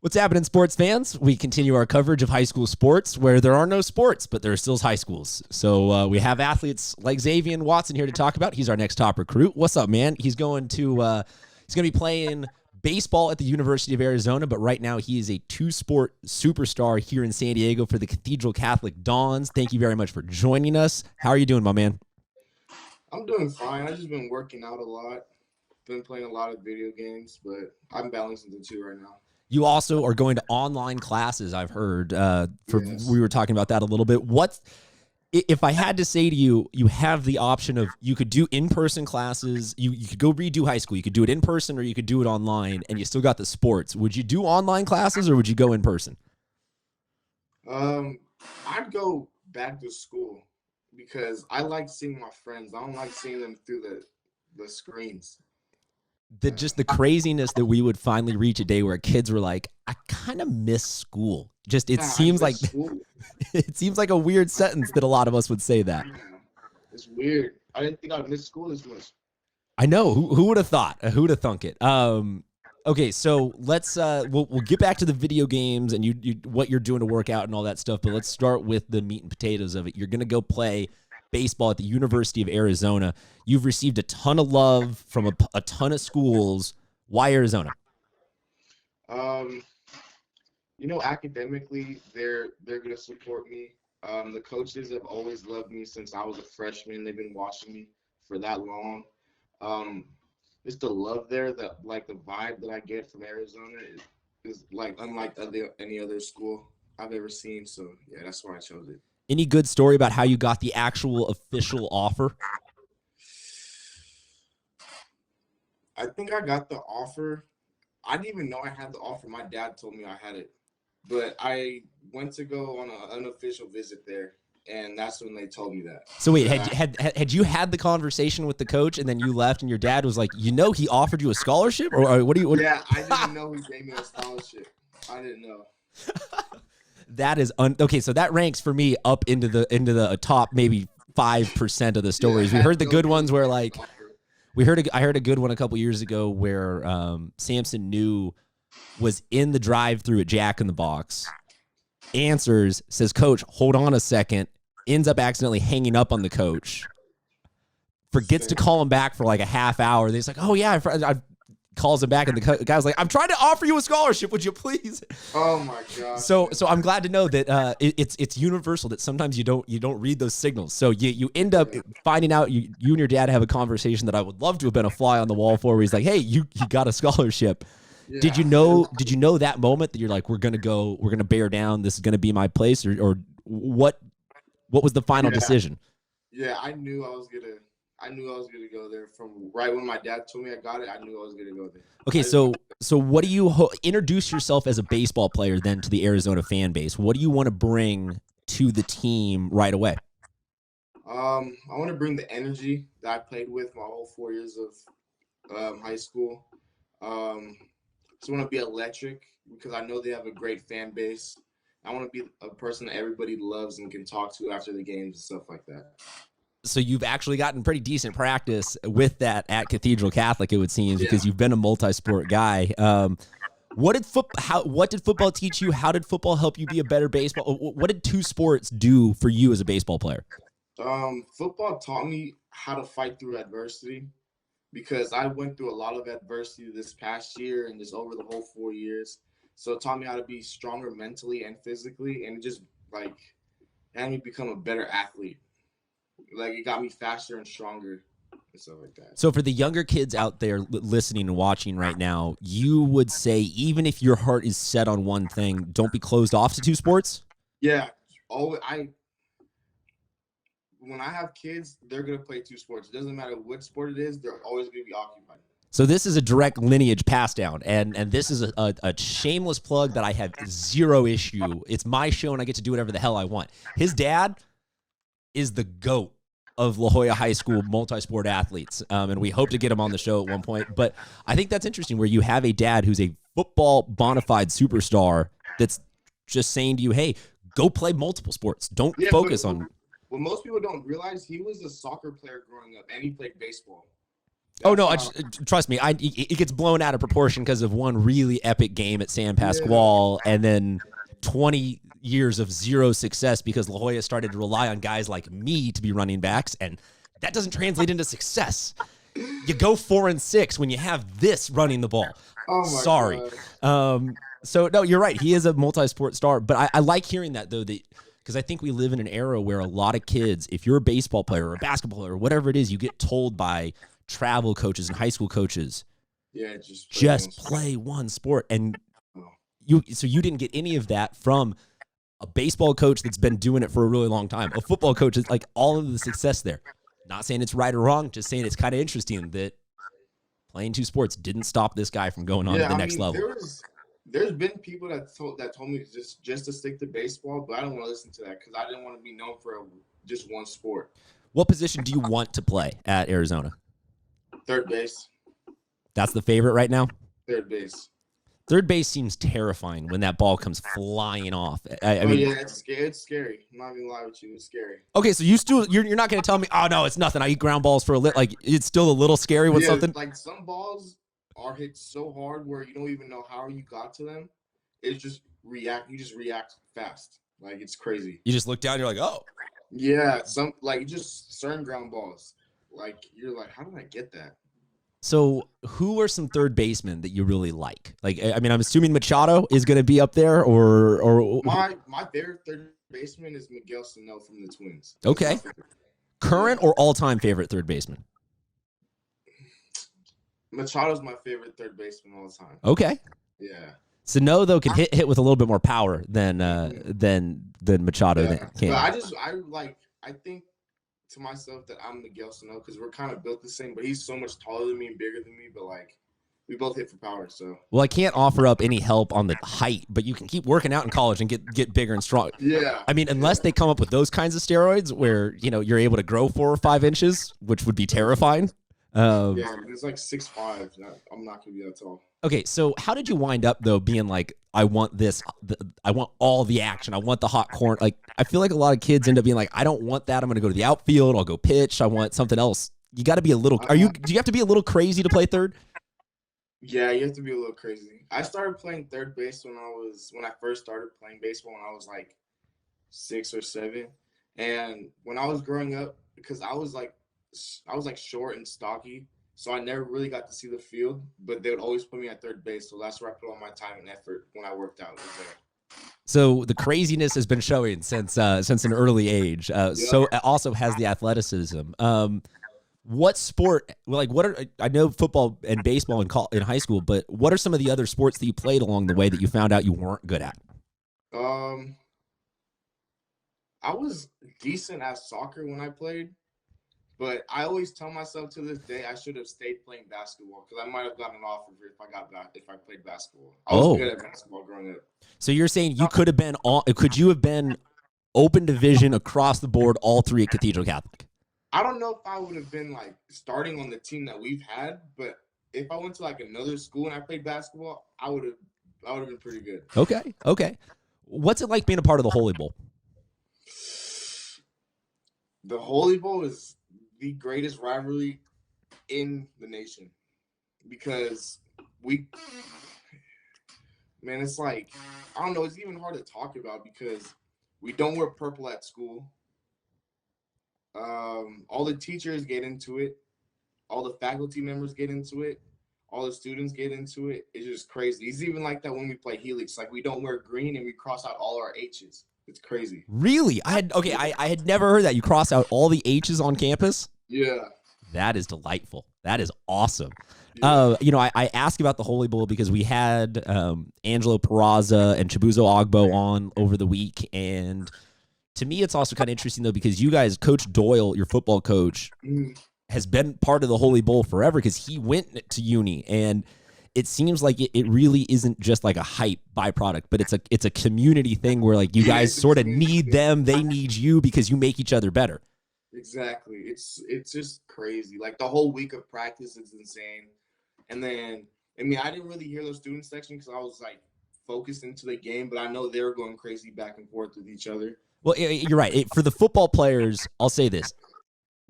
What's happening, sports fans? We continue our coverage of high school sports where there are no sports, but there are still high schools. So we have athletes like Zavien Watson here to talk about. He's our next top recruit. What's up, man? He's going to be playing baseball at the University of Arizona, but right now he is a two-sport superstar here in San Diego for the Cathedral Catholic Dons. Thank you very much for joining us. How are you doing, my man? I'm doing fine. I've just been working out a lot. Been playing a lot of video games, but I'm balancing the two right now. You also are going to online classes, I've heard. Yes. We were talking about that a little bit. If I had to say to you, you have the option of you could do in-person classes, you could go redo high school, you could do it in person or you could do it online, and you still got the sports. Would you do online classes or would you go in person? I'd go back to school because I like seeing my friends. I don't like seeing them through the screens. Just the craziness that we would finally reach a day where kids were like, I kind of miss school. Just it Yeah, seems like school. it seems like a weird sentence that a lot of us would say that. Yeah, it's weird. I didn't think I'd miss school this much. I know. Who would have thought? Who would have thunk it? Okay, so let's we'll get back to the video games and you what you're doing to work out and all that stuff, but let's start with the meat and potatoes of it. You're going to go play baseball at the University of Arizona. You've received a ton of love from a ton of schools. Why Arizona? Academically, they're going to support me. The coaches have always loved me since I was a freshman. They've been watching me for that long. Just the love there, the vibe that I get from Arizona is like unlike any other school I've ever seen. So yeah, that's why I chose it. Any good story about how you got the actual official offer? I think I got the offer. I didn't even know I had the offer. My dad told me I had it. But I went to go on an unofficial visit there, and that's when they told me that. So wait, had you had the conversation with the coach, and then you left, and your dad was like, he offered you a scholarship, or what do you? Yeah, I didn't know he gave me a scholarship. I didn't know. That is okay. So that ranks for me up into the top maybe 5% of the stories. Yeah, we heard the good ones where like I heard a good one a couple years ago where Samson New was in the drive-thru at Jack in the Box, answers, says, "Coach, hold on a second," ends up accidentally hanging up on the coach, forgets to call him back for like a half hour. And he's like, "Oh yeah," I calls him back, and the guy's like, "I'm trying to offer you a scholarship. Would you please?" Oh my god. So I'm glad to know that it's universal that sometimes you don't read those signals. So you end up finding out you and your dad have a conversation that I would love to have been a fly on the wall for, where he's like, "Hey, you got a scholarship." Yeah. Did you know that moment that you're like, we're gonna bear down, this is gonna be my place, or what was the final decision? Yeah, I knew I was gonna go there from right when my dad told me I got it. I knew I was gonna go there. Okay, so what do you introduce yourself as a baseball player then to the Arizona fan base? What do you want to bring to the team right away? I want to bring the energy that I played with my whole 4 years of high school. Just want to be electric because I know they have a great fan base. I want to be a person that everybody loves and can talk to after the games and stuff like that. So you've actually gotten pretty decent practice with that at Cathedral Catholic, it would seem, because you've been a multi-sport guy. What did football teach you? How did football help you be a better baseball? What did two sports do for you as a baseball player? Football taught me how to fight through adversity, because I went through a lot of adversity this past year and just over the whole 4 years. So it taught me how to be stronger mentally and physically, and just like had me become a better athlete. Like it got me faster and stronger and stuff like that. So for the younger kids out there listening and watching right now, you would say even if your heart is set on one thing, don't be closed off to two sports? Yeah. When I have kids, they're going to play two sports. It doesn't matter what sport it is, they're always going to be occupied. So this is a direct lineage pass down, and this is a shameless plug that I have zero issue. It's my show, and I get to do whatever the hell I want. His dad is the GOAT of La Jolla High School multi-sport athletes, and we hope to get him on the show at one point. But I think that's interesting where you have a dad who's a football bona fide superstar that's just saying to you, hey, go play multiple sports. Don't focus on... What most people don't realize, he was a soccer player growing up, and he played baseball. Oh That's no, how. trust me, it gets blown out of proportion because of one really epic game at San Yeah. Pasquale, and then 20 years of zero success because La Jolla started to rely on guys like me to be running backs, and that doesn't translate into success. You go 4-6 when you have this running the ball. Oh my Sorry. gosh. So no, you're right. He is a multi-sport star, but I like hearing that though. Because I think we live in an era where a lot of kids, if you're a baseball player or a basketball player or whatever it is, you get told by travel coaches and high school coaches, Yeah, just just play one sport. And you didn't get any of that from a baseball coach that's been doing it for a really long time. A football coach is like all of the success there. Not saying it's right or wrong, just saying it's kind of interesting that playing two sports didn't stop this guy from going on to the next level. There's been people that told me just to stick to baseball, but I don't want to listen to that because I didn't want to be known for just one sport. What position do you want to play at Arizona? Third base. That's the favorite right now? Third base. Third base seems terrifying when that ball comes flying off. I mean, yeah, it's scary. I'm not gonna lie with you, it's scary. Okay, so you're not gonna tell me, oh no, it's nothing. I eat ground balls for a like it's still a little scary with something. Like some balls are hit so hard where you don't even know how you got to them. It's just react. You just react fast. Like it's crazy. You just look down. You're like, oh. Yeah, some like just certain ground balls. Like you're like, how did I get that? So who are some third basemen that you really like? Like, I mean, I'm assuming Machado is going to be up there, or my favorite third baseman is Miguel Sano from the Twins. Okay, current or all-time favorite third baseman? Machado's my favorite third baseman all the time. Okay, yeah. Sano though can hit with a little bit more power than Machado can. But I think to myself that I'm Miguel Sano because we're kind of built the same, but he's so much taller than me and bigger than me. But like, we both hit for power. So well, I can't offer up any help on the height, but you can keep working out in college and get bigger and strong. Yeah. I mean, unless they come up with those kinds of steroids where you're able to grow 4 or 5 inches, which would be terrifying. Yeah, it's like 6'5". I'm not gonna be that tall. Okay, so how did you wind up though being like, I want this, I want all the action, I want the hot corner? Like, I feel like a lot of kids end up being like, I don't want that. I'm going to go to the outfield. I'll go pitch. I want something else. You got to be a little. Do you have to be a little crazy to play third? Yeah, you have to be a little crazy. I started playing third base when I first started playing baseball when I was like 6 or 7, and when I was growing up, because I was like short and stocky. So I never really got to see the field, but they would always put me at third base. So that's where I put all my time and effort when I worked out. So the craziness has been showing since an early age. So it also has the athleticism. What sport? I know football and baseball in high school, but what are some of the other sports that you played along the way that you found out you weren't good at? I was decent at soccer when I played. But I always tell myself to this day I should have stayed playing basketball because I might have gotten an offer if I played basketball. I was good at basketball growing up. So you're saying you could have been could you have been open division across the board all 3 at Cathedral Catholic? I don't know if I would have been like starting on the team that we've had, but if I went to like another school and I played basketball, I would have been pretty good. Okay. What's it like being a part of the Holy Bowl? The Holy Bowl is the greatest rivalry in the nation because it's like, I don't know, it's even hard to talk about because we don't wear purple at school. All the teachers get into it. All the faculty members get into it. All the students get into it. It's just crazy. It's even like that when we play Helix. Like we don't wear green and we cross out all our H's. It's crazy. Really? I had never heard that. You cross out all the H's on campus? Yeah. That is delightful. That is awesome. Yeah. I ask about the Holy Bowl because we had Angelo Peraza and Chibuzo Ogbo on over the week. And to me, it's also kind of interesting, though, because you guys, Coach Doyle, your football coach, has been part of the Holy Bowl forever because he went to uni. And it seems like it really isn't just like a hype byproduct, but it's a community thing where like you guys sort of need them, they need you because you make each other better. Exactly. It's just crazy. Like the whole week of practice is insane. And then, I didn't really hear the student section because I was like focused into the game, but I know they were going crazy back and forth with each other. Well, you're right. For the football players, I'll say this.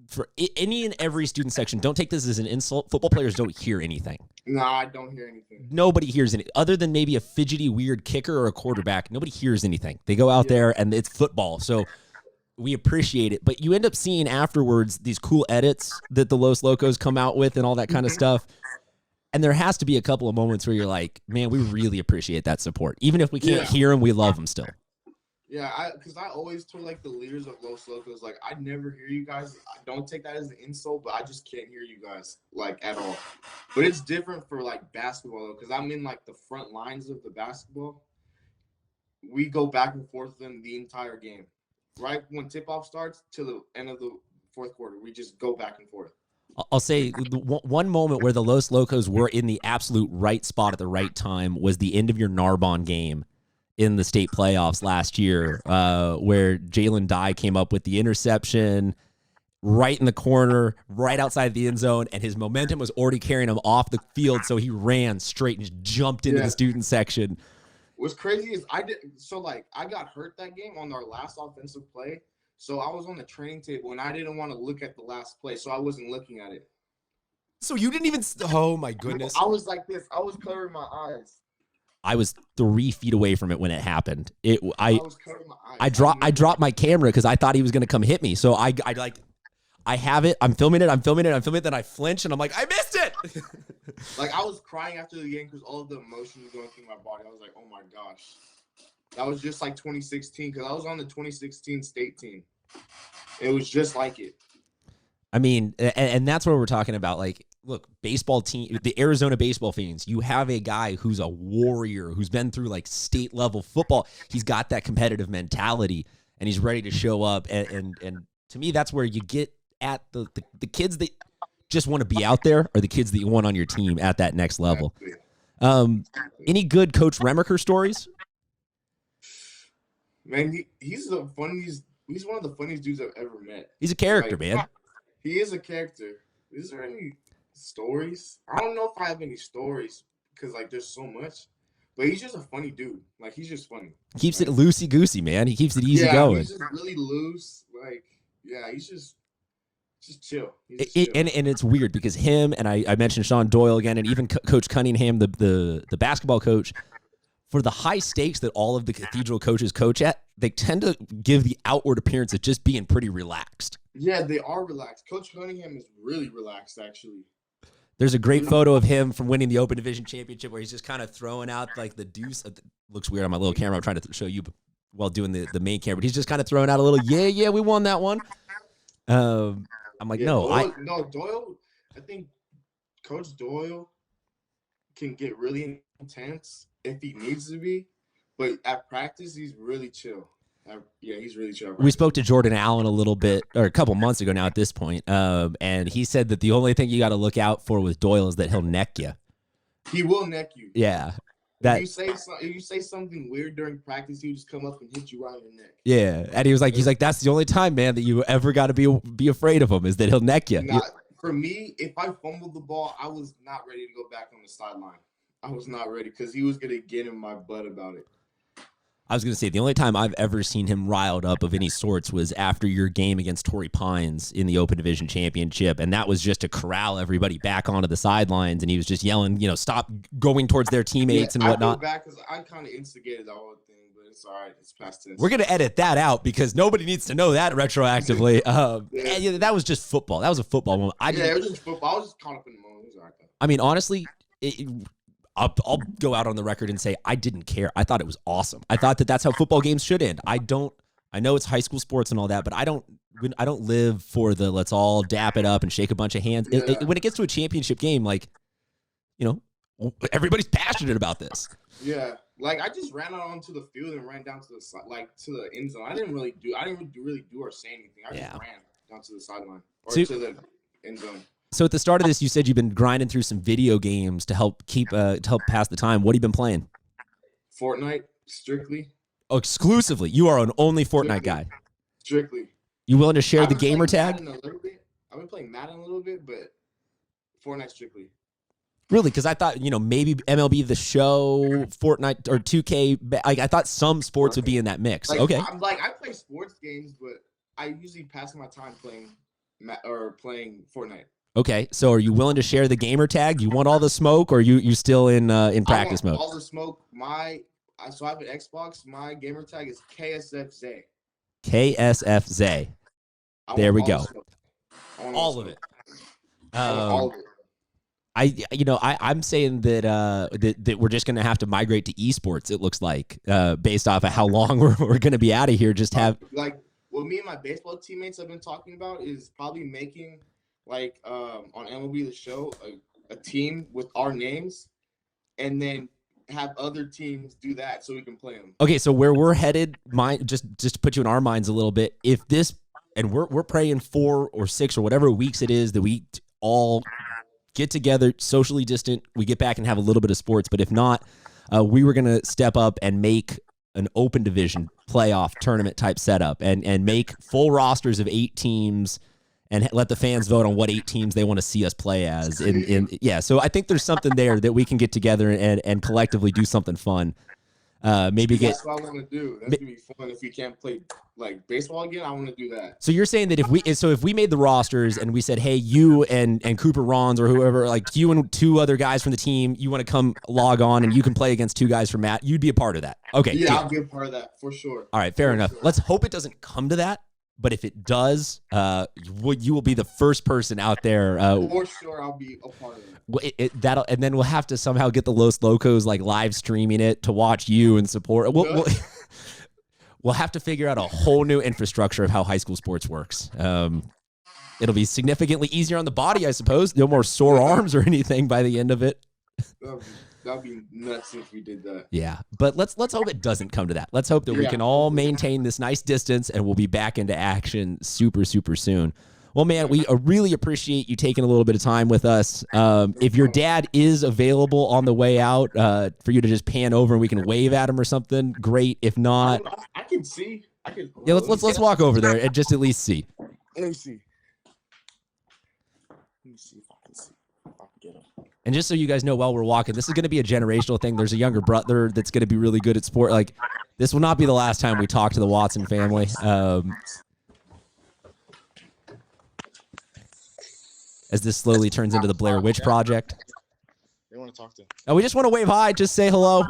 for any and every student section, don't take this as an insult. Football players don't hear anything. No, I don't hear anything. Nobody hears any other than maybe a fidgety, weird kicker or a quarterback. Nobody hears anything. They go out there and it's football. So we appreciate it. But you end up seeing afterwards these cool edits that the Los Locos come out with and all that kind of stuff. And there has to be a couple of moments where you're like, man, we really appreciate that support. Even if we can't hear them, we love them still. Yeah, because I always told like the leaders of Los Locos, like I never hear you guys. I don't take that as an insult, but I just can't hear you guys like at all. But it's different for like basketball though, because I'm in like the front lines of the basketball. We go back and forth with them the entire game, right when tip off starts to the end of the fourth quarter. We just go back and forth. I'll say one moment where the Los Locos were in the absolute right spot at the right time was the end of your Narbonne game in the state playoffs last year, where Jalen Dye came up with the interception right in the corner, right outside the end zone, and his momentum was already carrying him off the field, so he ran straight and just jumped into the student section. What's crazy is I got hurt that game on our last offensive play, so I was on the training table, and I didn't want to look at the last play, so I wasn't looking at it. So you didn't even – oh, my goodness. I was like this. I was covering my eyes. I was 3 feet away from it when it happened. I dropped my camera because I thought he was going to come hit me. So I have it. I'm filming it. Then I flinch and I'm like, I missed it. Like I was crying after the game because all of the emotion was going through my body. I was like, oh my gosh. That was just like 2016 because I was on the 2016 state team. It was just like it. I mean, and that's what we're talking about. Like, look, baseball team, the Arizona baseball fans, you have a guy who's a warrior, who's been through like state level football. He's got that competitive mentality and he's ready to show up. And to me, that's where you get at the kids that just want to be out there or the kids that you want on your team at that next level. Any good Coach Remacher stories? Man, he's one of the funniest dudes I've ever met. He's a character, man. He is a character. Is there any stories? I don't know if I have any stories because like there's so much, but he's just a funny dude. Like he's just funny. Keeps it loosey goosey, man. He keeps it easy going. He's just really loose. Like he's just chill. And it's weird because him and I mentioned Sean Doyle again, and even Coach Cunningham, the basketball coach. For the high stakes that all of the Cathedral coaches coach at, they tend to give the outward appearance of just being pretty relaxed. Yeah, they are relaxed. Coach Cunningham is really relaxed, actually. There's a great photo of him from winning the Open Division Championship where he's just kind of throwing out like the deuce. It looks weird on my little camera. I'm trying to show you while doing the main camera. But he's just kind of throwing out a little, yeah, we won that one. I'm like, Doyle, Doyle, I think Coach Doyle can get really intense if he needs to be, but at practice he's really chill. He's really chill. We spoke to Jordan Allen a little bit, or a couple months ago now at this point, and he said that the only thing you got to look out for with Doyle is that he'll neck you. He will neck you. Yeah. If you say something weird during practice, he'll just come up and hit you right in your neck. Yeah, and he's like, that's the only time, man, that you ever got to be afraid of him is that he'll neck you. For me, if I fumbled the ball, I was not ready to go back on the sideline. I was not ready because he was going to get in my butt about it. I was going to say, the only time I've ever seen him riled up of any sorts was after your game against Torrey Pines in the Open Division Championship, and that was just to corral everybody back onto the sidelines, and he was just yelling, stop going towards their teammates and whatnot. I go back because I kind of instigated the whole thing, but it's all right. It's past tense. We're going to edit that out because nobody needs to know that retroactively. That was just football. That was a football moment. It was just football. I was just caught up in the moment. It was all right, though. I mean, honestly, I'll go out on the record and say I didn't care. I thought it was awesome. I thought that that's how football games should end. I know it's high school sports and all that, but I don't live for the let's all dap it up and shake a bunch of hands. Yeah. When it gets to a championship game, like, everybody's passionate about this. Yeah. Like I just ran out onto the field and ran down to the end zone. I didn't really do or say anything. I just ran down to the sideline or to the end zone. So at the start of this, you said you've been grinding through some video games to help pass the time. What have you been playing? Fortnite, strictly. Oh, exclusively. You are an only Fortnite guy. Strictly. You willing to share the gamer tag? I've been playing Madden a little bit, but Fortnite strictly. Really? Because I thought, maybe MLB The Show, Fortnite, or 2K. I thought some sports would be in that mix. Okay. I play sports games, but I usually pass my time playing or playing Fortnite. Okay, so are you willing to share the gamer tag? You want all the smoke, or you still in practice mode? All the smoke. So I have an Xbox. My gamer tag is KSFZ. KSFZ. There we go. All of it. All of it. I'm saying that that we're just gonna have to migrate to esports. It looks like based off of how long we're gonna be out of here. Just have like what me and my baseball teammates have been talking about is probably making like on MLB The Show a team with our names, and then have other teams do that so we can play them. Okay, so where we're headed, just to put you in our minds a little bit, if this, and we're praying 4 or 6 or whatever weeks it is that we all get together, socially distant, we get back and have a little bit of sports. But if not, we were gonna step up and make an open division playoff tournament type setup and make full rosters of 8 teams and let the fans vote on what 8 teams they want to see us play as. So I think there's something there that we can get together and collectively do something fun. That's what I want to do. That's gonna be fun. If we can't play like baseball again, I want to do that. So you're saying that if we made the rosters and we said, hey, you and Cooper Rons or whoever, like you and 2 other guys from the team, you want to come log on and you can play against 2 guys from Matt, you'd be a part of that. Okay. Yeah, I'll be a part of that for sure. All right, fair enough. Sure. Let's hope it doesn't come to that. But if it does, you will be the first person out there. For sure, I'll be a part of it. And then we'll have to somehow get the Los Locos like live streaming it to watch you and support. We'll have to figure out a whole new infrastructure of how high school sports works. It'll be significantly easier on the body, I suppose. No more sore arms or anything by the end of it. That'd be nuts if we did that. Yeah, but let's hope it doesn't come to that. Let's hope that we can all maintain this nice distance and we'll be back into action super, super soon. Well, man, we really appreciate you taking a little bit of time with us. If your dad is available on the way out for you to just pan over and we can wave at him or something, great. If not, I can see. Yeah, let's walk over there and just at least see. Let me see if I can see. If I can get him. And just so you guys know, while we're walking, this is going to be a generational thing. There's a younger brother that's going to be really good at sport. Like, this will not be the last time we talk to the Watson family. As this slowly turns into the Blair Witch Project. They want to talk to. Oh, we just want to wave hi. Just say hello.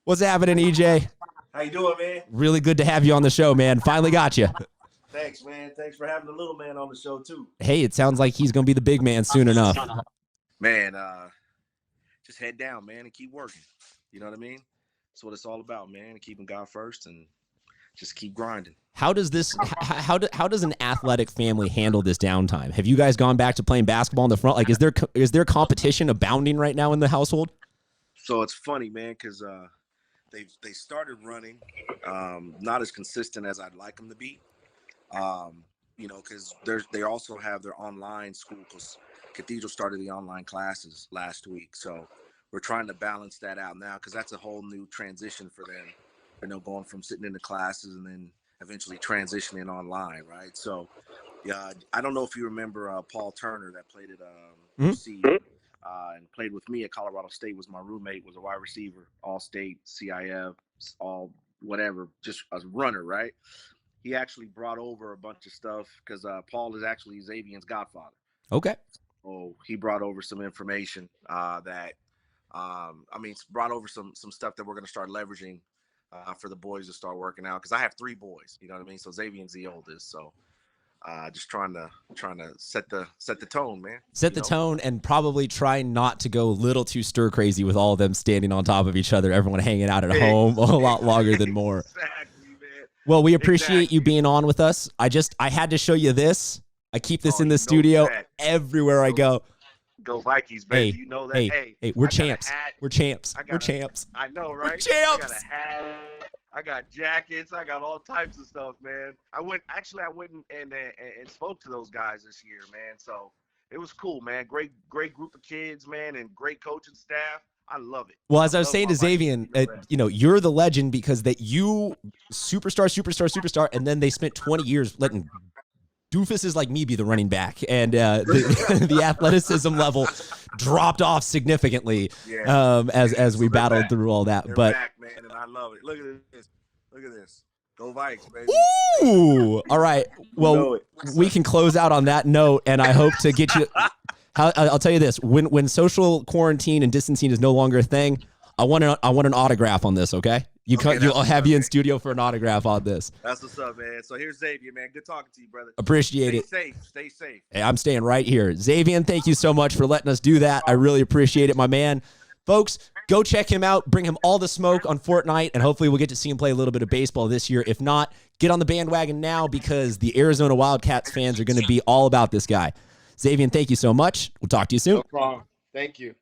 What's happening, EJ? How you doing, man? Really good to have you on the show, man. Finally got you. Thanks, man. Thanks for having the little man on the show, too. Hey, it sounds like he's going to be the big man soon enough. Man, just head down, man, and keep working. You know what I mean? That's what it's all about, man. Keeping God first and just keep grinding. How does an athletic family handle this downtime? Have you guys gone back to playing basketball in the front? Like, is there competition abounding right now in the household? So it's funny, man, because they started running, not as consistent as I'd like them to be. Because they also have their online school, because Cathedral started the online classes last week. So we're trying to balance that out now, because that's a whole new transition for them, going from sitting in the classes and then eventually transitioning online, right? So, yeah, I don't know if you remember Paul Turner that played at UC and played with me at Colorado State, was my roommate, was a wide receiver, all-state, CIF, all whatever, just a runner, right? He actually brought over a bunch of stuff because Paul is actually Zavien's godfather. Okay. So he brought over some information brought over some stuff that we're going to start leveraging for the boys to start working out. Because I have 3 boys, you know what I mean? So Zavien's the oldest. So just trying to set the tone, man. Set the tone and probably try not to go a little too stir crazy with all of them standing on top of each other, everyone hanging out at home a lot longer than more. Exactly. Well, we appreciate you being on with us. I had to show you this. I keep this in the studio everywhere I go. Go Vikings, baby. You know that. Hey, we're champs. We're champs. We're champs. I know, right? We're champs. I got a hat. I got jackets. I got all types of stuff, man. I went and spoke to those guys this year, man. So it was cool, man. Great group of kids, man, and great coaching staff. I love it. Well, as I was saying to Zavien, you're the legend because that you superstar, and then they spent 20 years letting doofuses like me be the running back, and the athleticism level dropped off significantly as we battled through all that. They're but back, man, and I love it. Look at this. Go Vikes, baby. Ooh. All right. Well, we can close out on that note, and I hope to get you. I'll tell you this: when social quarantine and distancing is no longer a thing, I want an autograph on this. Okay, I'll have you in studio for an autograph on this. That's what's up, man. So here's Zavien, man. Good talking to you, brother. Appreciate it. Stay safe. Hey, I'm staying right here. Zavien, thank you so much for letting us do that. I really appreciate it, my man. Folks, go check him out. Bring him all the smoke on Fortnite, and hopefully we'll get to see him play a little bit of baseball this year. If not, get on the bandwagon now because the Arizona Wildcats fans are going to be all about this guy. Zavien, thank you so much. We'll talk to you soon. No problem. Thank you.